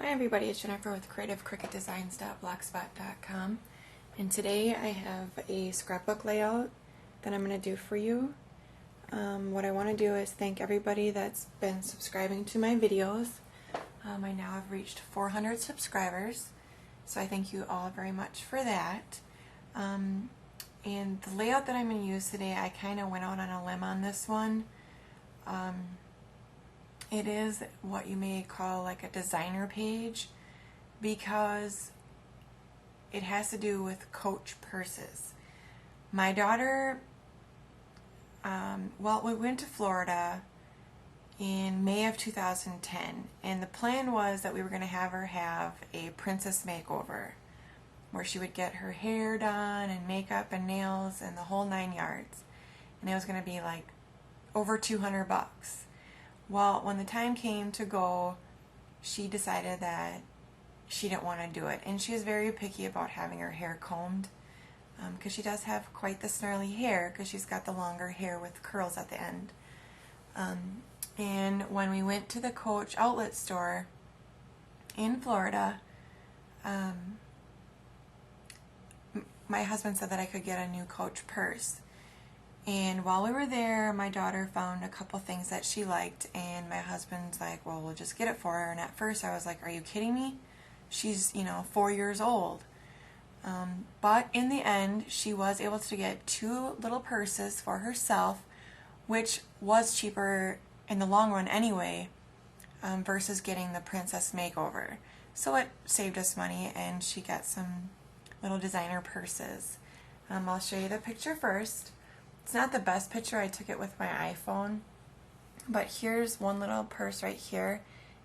Hi everybody, it's Jennifer with creativecricketdesigns.blogspot.com, and today I have a scrapbook layout that I'm going to do for you. What I want to do is thank everybody that's been subscribing to my videos. I now have reached 400 subscribers, so I thank you all very much for that. And the layout that I'm going to use today, I kind of went out on a limb on this one. It is what you may call like a designer page because it has to do with Coach purses. My daughter, we went to Florida in May of 2010, and the plan was that we were going to have her have a princess makeover where she would get her hair done and makeup and nails and the whole 9 yards, and it was going to be like over $200. Well, when the time came to go, she decided that she didn't want to do it. And she is very picky about having her hair combed because she does have quite the snarly hair because she's got the longer hair with curls at the end. And when we went to the Coach outlet store in Florida, my husband said that I could get a new Coach purse. And while we were there, my daughter found a couple things that she liked, and my husband's like, well, we'll just get it for her. And at first I was like, are you kidding me? She's, 4 years old. But in the end, she was able to get 2 little purses for herself, which was cheaper in the long run anyway, versus getting the princess makeover. So it saved us money, and she got some little designer purses. I'll show you the picture first. It's not the best picture, I took it with my iPhone, but here's one little purse right here,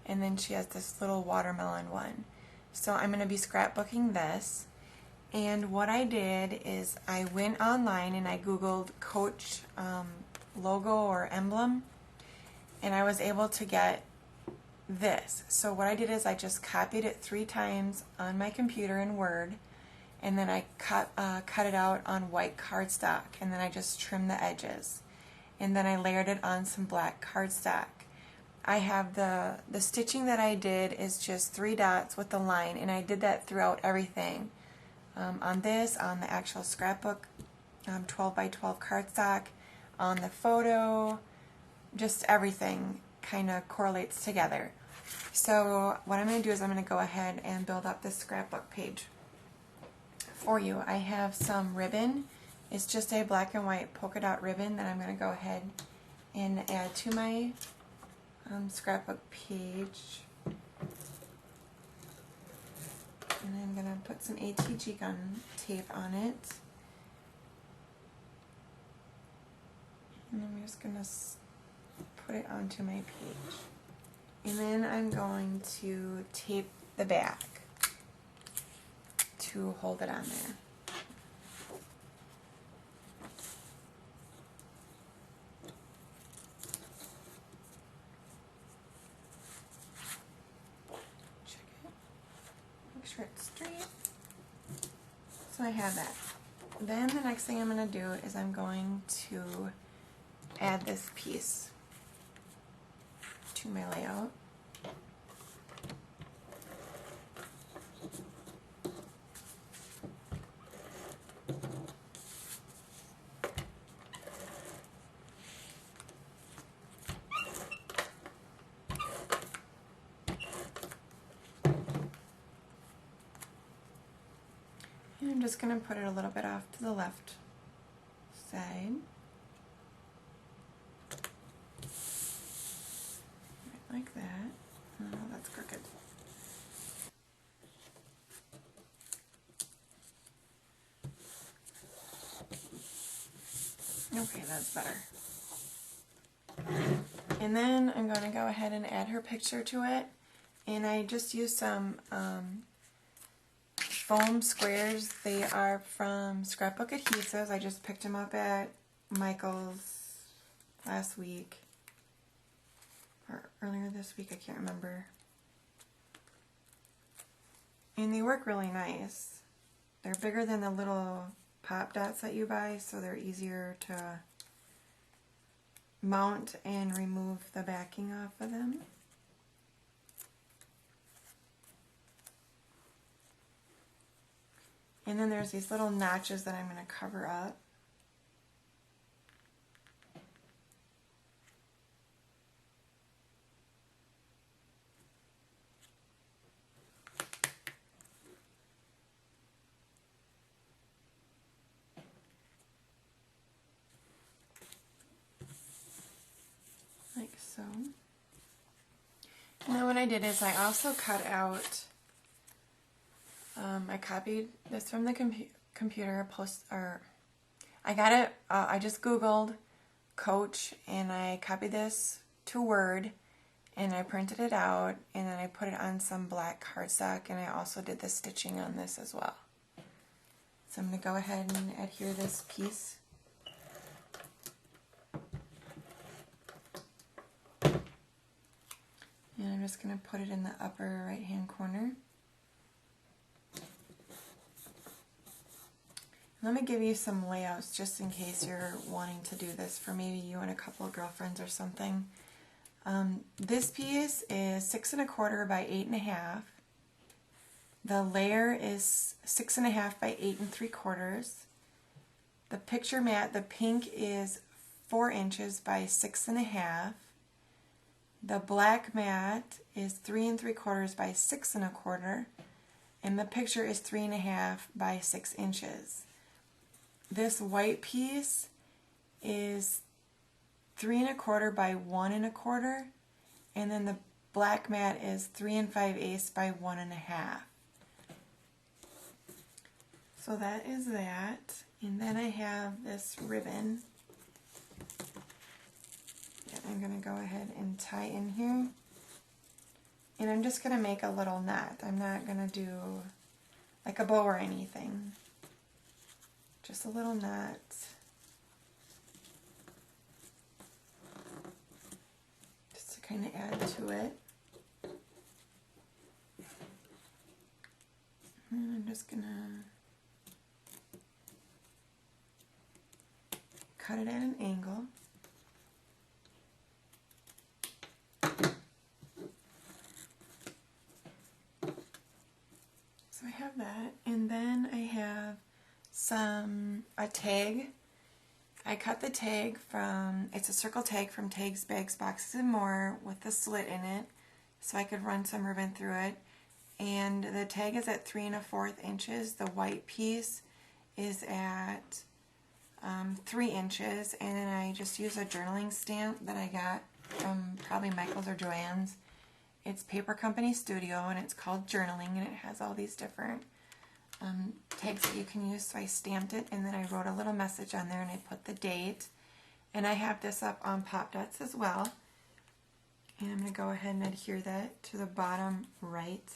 and then she has this little watermelon one. So I'm going to be scrapbooking this, and what I did is I went online and I googled Coach logo or emblem, and I was able to get this. So what I did is I just copied it 3 times on my computer in Word, and then I cut it out on white cardstock, and then I just trimmed the edges, and then I layered it on some black cardstock. I have the stitching that I did is just 3 dots with the line, and I did that throughout everything. On this, on the actual scrapbook, 12 by 12 cardstock, on the photo, just everything kind of correlates together. So what I'm going to do is I'm going to go ahead and build up this scrapbook page for you. I have some ribbon. It's just a black and white polka dot ribbon that I'm going to go ahead and add to my scrapbook page. And I'm going to put some ATG gun tape on it. And I'm just going to put it onto my page. And then I'm going to tape the back to hold it on there. Check it. Make sure it's straight. So I have that. Then the next thing I'm going to do is I'm going to add this piece to my layout. And I'm just going to put it a little bit off to the left side. Like that. Oh, that's crooked. Okay, that's better. And then I'm going to go ahead and add her picture to it. And I just used some foam squares. They are from Scrapbook Adhesives. I just picked them up at Michael's last week. Or earlier this week, I can't remember. And they work really nice. They're bigger than the little pop dots that you buy, so they're easier to mount and remove the backing off of them. And then there's these little notches that I'm going to cover up. Like so. And then what I did is I also cut out, I copied this from the computer, I got it, I just Googled Coach and I copied this to Word and I printed it out and then I put it on some black cardstock and I also did the stitching on this as well. So I'm going to go ahead and adhere this piece. And I'm just going to put it in the upper right hand corner. Let me give you some layouts just in case you're wanting to do this for maybe you and a couple of girlfriends or something. This piece is 6 1/4 by 8 1/2. The layer is 6 1/2 by 8 3/4. The picture mat, the pink, is 4 inches by 6 1/2. The black mat is 3 3/4 by 6 1/4. And the picture is 3 1/2 by 6 inches. This white piece is 3 1/4 by 1 1/4, and then the black mat is 3 5/8 by 1 1/2. So that is that, and then I have this ribbon that I'm going to go ahead and tie in here, and I'm just going to make a little knot. I'm not going to do like a bow or anything. Just a little knot. Just to kind of add to it. And I'm just going to cut it at an angle. So I have that, and then I have a tag. I cut the tag from, it's a circle tag from Tags, Bags, Boxes, and More with a slit in it so I could run some ribbon through it. And the tag is at 3 1/4 inches. The white piece is at 3 inches, and then I just use a journaling stamp that I got from probably Michael's or Joann's. It's Paper Company Studio, and it's called Journaling, and it has all these different tags that you can use. So I stamped it, and then I wrote a little message on there, and I put the date. And I have this up on Pop Dots as well. And I'm going to go ahead and adhere that to the bottom right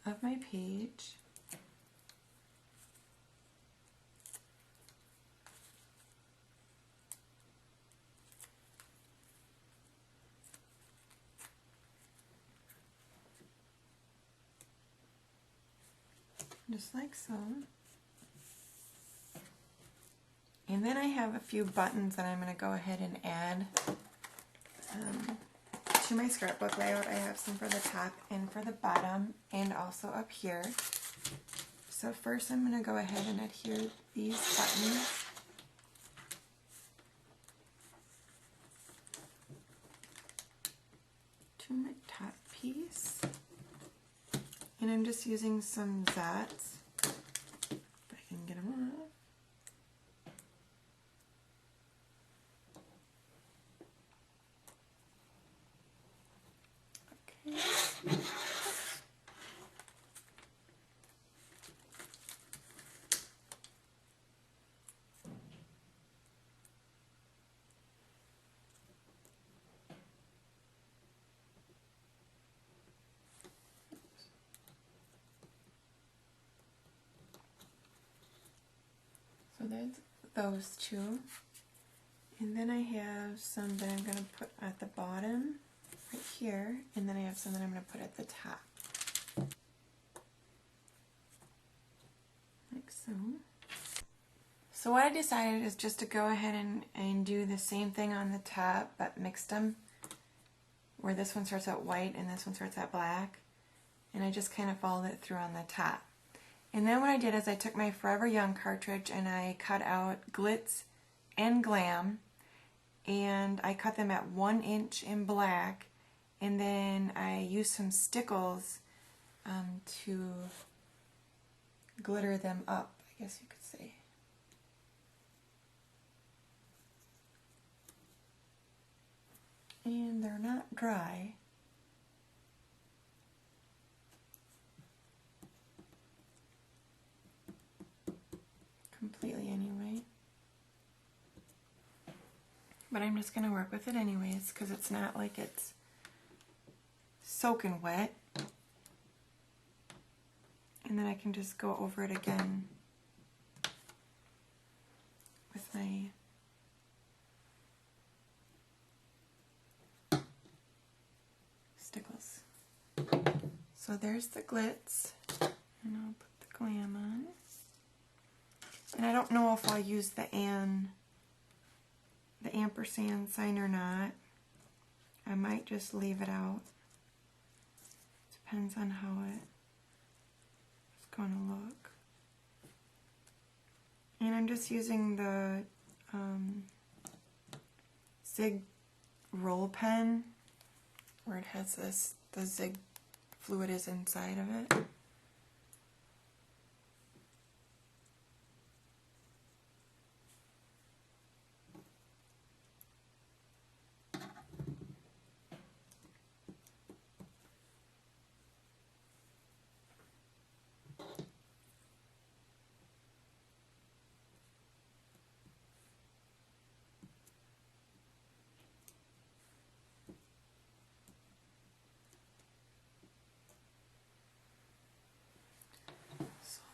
of my page. Just like so. And then I have a few buttons that I'm going to go ahead and add to my scrapbook layout. I have some for the top and for the bottom, and also up here. So first I'm going to go ahead and adhere these buttons. To my top piece. And I'm just using some Zots, if I can get them off. Okay. So that's those two. And then I have some that I'm going to put at the bottom, right here, and then I have some that I'm going to put at the top. Like so. So what I decided is just to go ahead and do the same thing on the top, but mix them, where this one starts out white and this one starts out black. And I just kind of followed it through on the top. And then what I did is I took my Forever Young cartridge and I cut out Glitz and Glam, and I cut them at 1 inch in black, and then I used some stickles to glitter them up, I guess you could say. And they're not dry. Completely anyway. But I'm just going to work with it anyways because it's not like it's soaking wet. And then I can just go over it again with my stickles. So there's the glitz, and I'll put the glam on. And I don't know if I'll use the ampersand sign or not. I might just leave it out. Depends on how it's going to look. And I'm just using the Zig roll pen where it has the Zig fluid is inside of it.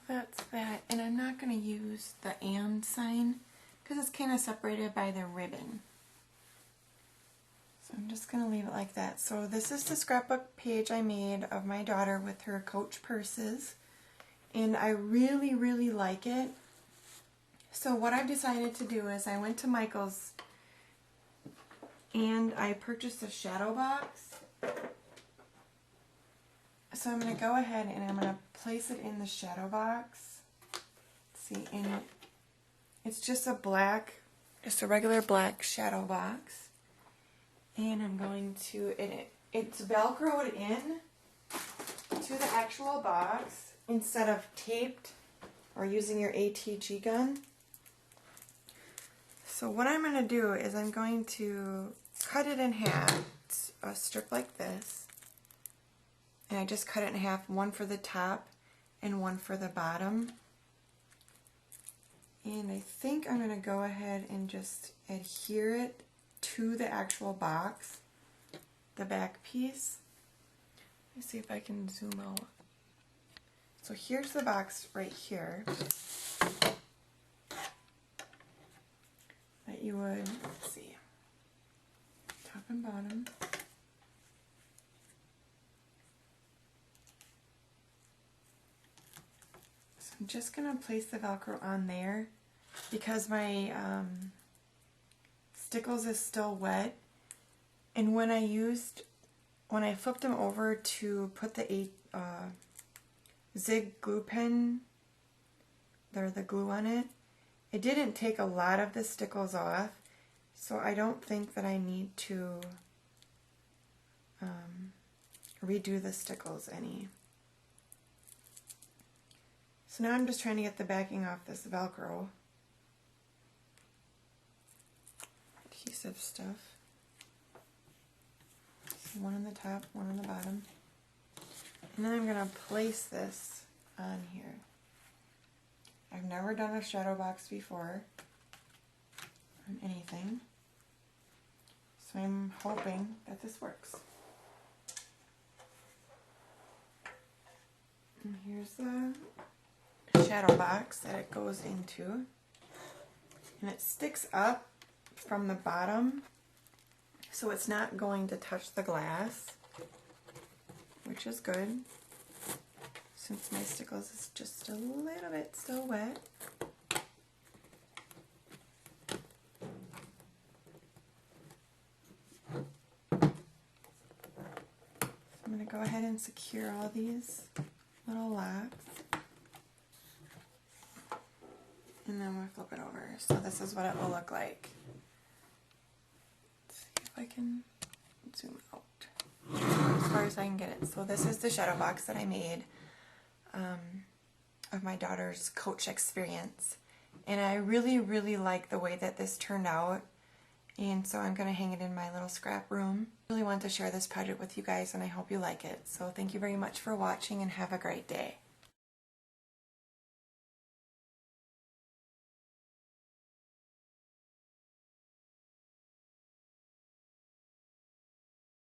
That's that, and I'm not going to use the and sign because it's kind of separated by the ribbon. So I'm just going to leave it like that. So this is the scrapbook page I made of my daughter with her Coach purses, and I really, really like it. So what I've decided to do is I went to Michael's and I purchased a shadow box. So I'm going to go ahead and I'm going to place it in the shadow box. See, and it's just a regular black shadow box. And I'm going to, it's Velcroed in to the actual box instead of taped or using your ATG gun. So what I'm going to do is I'm going to cut it in half, a strip like this. And I just cut it in half, one for the top and one for the bottom. And I think I'm going to go ahead and just adhere it to the actual box, the back piece. Let me see if I can zoom out. So here's the box right here that you would, let's see, top and bottom. I'm just going to place the Velcro on there because my stickles is still wet, and when I flipped them over to put the Zig glue pen, the glue on it, it didn't take a lot of the stickles off, so I don't think that I need to redo the stickles any. So now I'm just trying to get the backing off this Velcro adhesive stuff. So one on the top, one on the bottom. And then I'm going to place this on here. I've never done a shadow box before on anything, so I'm hoping that this works. And here's the shadow box that it goes into, and it sticks up from the bottom so it's not going to touch the glass, which is good since my stickles is just a little bit still wet. I'm going to go ahead and secure all these little locks. And then we'll flip it over. So this is what it will look like. Let's see if I can zoom out as far as I can get it. So this is the shadow box that I made of my daughter's Coach experience. And I really, really like the way that this turned out. And so I'm going to hang it in my little scrap room. I really want to share this project with you guys, and I hope you like it. So thank you very much for watching, and have a great day.